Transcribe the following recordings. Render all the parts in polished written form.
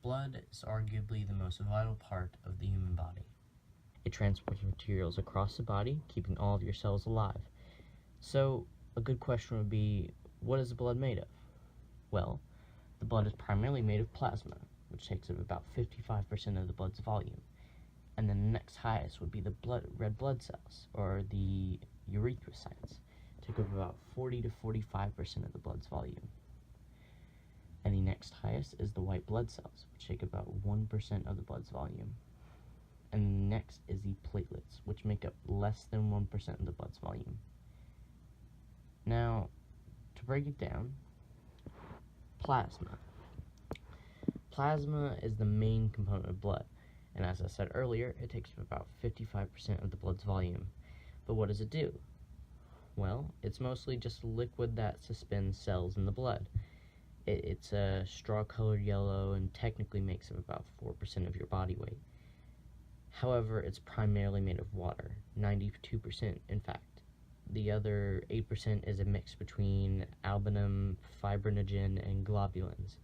Blood is arguably the most vital part of the human body. It transports materials across the body, keeping all of your cells alive. So, a good question would be, what is the blood made of? Well, the blood is primarily made of plasma, which takes up about 55% of the blood's volume. And then the next highest would be the red blood cells, or the erythrocytes, take up about 40 to 45% of the blood's volume. And the next highest is the white blood cells, which take about 1% of the blood's volume. And next is the platelets, which make up less than 1% of the blood's volume. Now, to break it down, plasma. Plasma is the main component of blood, and as I said earlier, it takes up about 55% of the blood's volume. But what does it do? Well, it's mostly just a liquid that suspends cells in the blood. It's a straw-colored yellow and technically makes up about 4% of your body weight. However, it's primarily made of water, 92% in fact. The other 8% is a mix between albumin, fibrinogen, and globulins.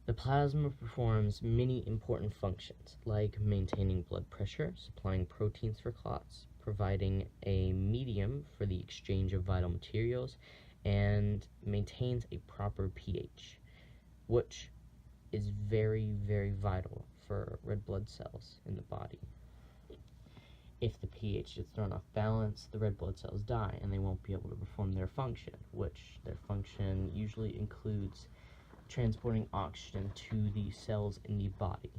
The plasma performs many important functions, like maintaining blood pressure, supplying proteins for clots, providing a medium for the exchange of vital materials, and maintains a proper pH, which is very, very vital for red blood cells in the body. If the pH gets thrown off balance, the red blood cells die and they won't be able to perform their function, which their function usually includes transporting oxygen to the cells in the body.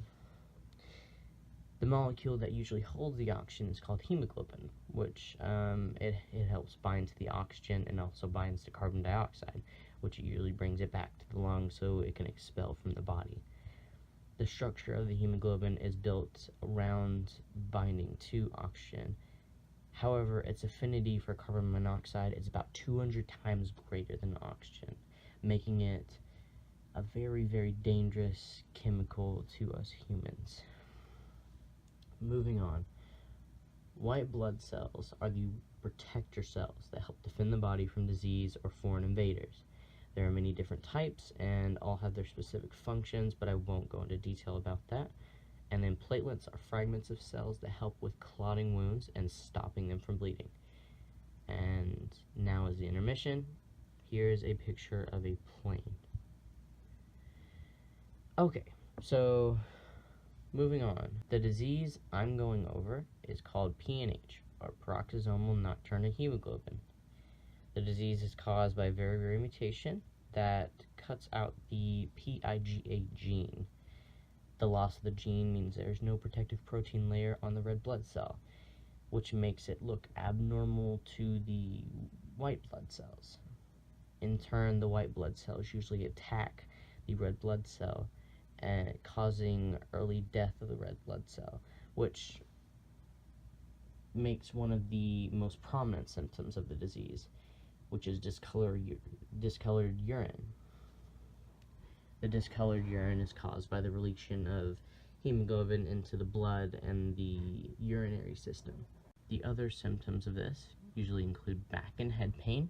The molecule that usually holds the oxygen is called hemoglobin, which it helps bind to the oxygen and also binds to carbon dioxide, which usually brings it back to the lungs so it can expel from the body. The structure of the hemoglobin is built around binding to oxygen. However, its affinity for carbon monoxide is about 200 times greater than oxygen, making it a very, very dangerous chemical to us humans. Moving on, white blood cells are the protector cells that help defend the body from disease or foreign invaders. There are many different types and all have their specific functions, but I won't go into detail about that. And then platelets are fragments of cells that help with clotting wounds and stopping them from bleeding. And now is the intermission. Here's a picture of a plane. Okay, so moving on. The disease I'm going over is called PNH, or peroxisomal nocturnal hemoglobin. The disease is caused by a very rare mutation that cuts out the PIGA gene. The loss of the gene means there's no protective protein layer on the red blood cell, which makes it look abnormal to the white blood cells. In turn, the white blood cells usually attack the red blood cell, causing early death of the red blood cell, which makes one of the most prominent symptoms of the disease, which is discolored urine. The discolored urine is caused by the release of hemoglobin into the blood and the urinary system. The other symptoms of this usually include back and head pain,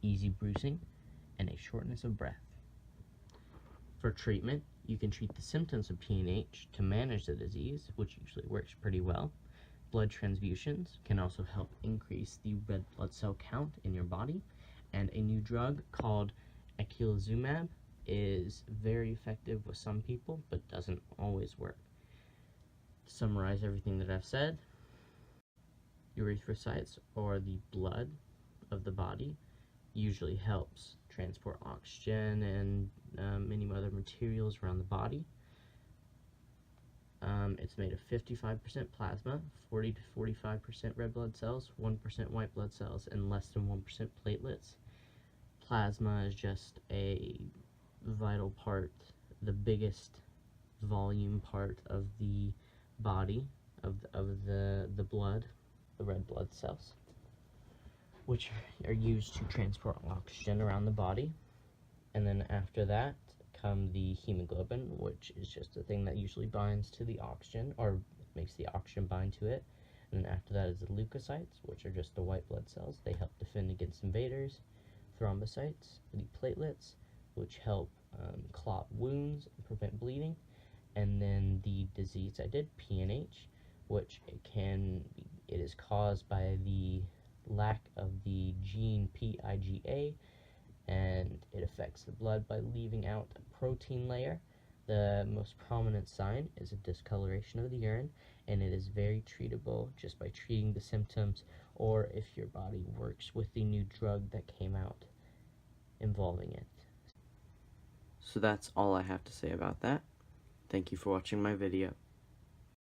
easy bruising, and a shortness of breath. For treatment, you can treat the symptoms of PNH to manage the disease, which usually works pretty well. Blood transfusions can also help increase the red blood cell count in your body, and a new drug called eculizumab is very effective with some people, but doesn't always work. To summarize everything that I've said, erythrocytes, or the blood of the body, usually helps transport oxygen and many other materials around the body. It's made of 55% plasma, 40 to 45% red blood cells, 1% white blood cells, and less than 1% platelets. Plasma is just a vital part, the biggest volume part of the body, of the blood, the red blood cells, which are used to transport oxygen around the body. And then after that come the hemoglobin, which is just a thing that usually binds to the oxygen, or makes the oxygen bind to it. And then after that is the leukocytes, which are just the white blood cells. They help defend against invaders. Thrombocytes, the platelets, which help clot wounds and prevent bleeding. And then the disease I did, PNH, which it is caused by the lack of the gene PIGA, and it affects the blood by leaving out a protein layer. The most prominent sign is a discoloration of the urine, and it is very treatable just by treating the symptoms, or if your body works with the new drug that came out involving it. So that's all I have to say about that. Thank you for watching my video.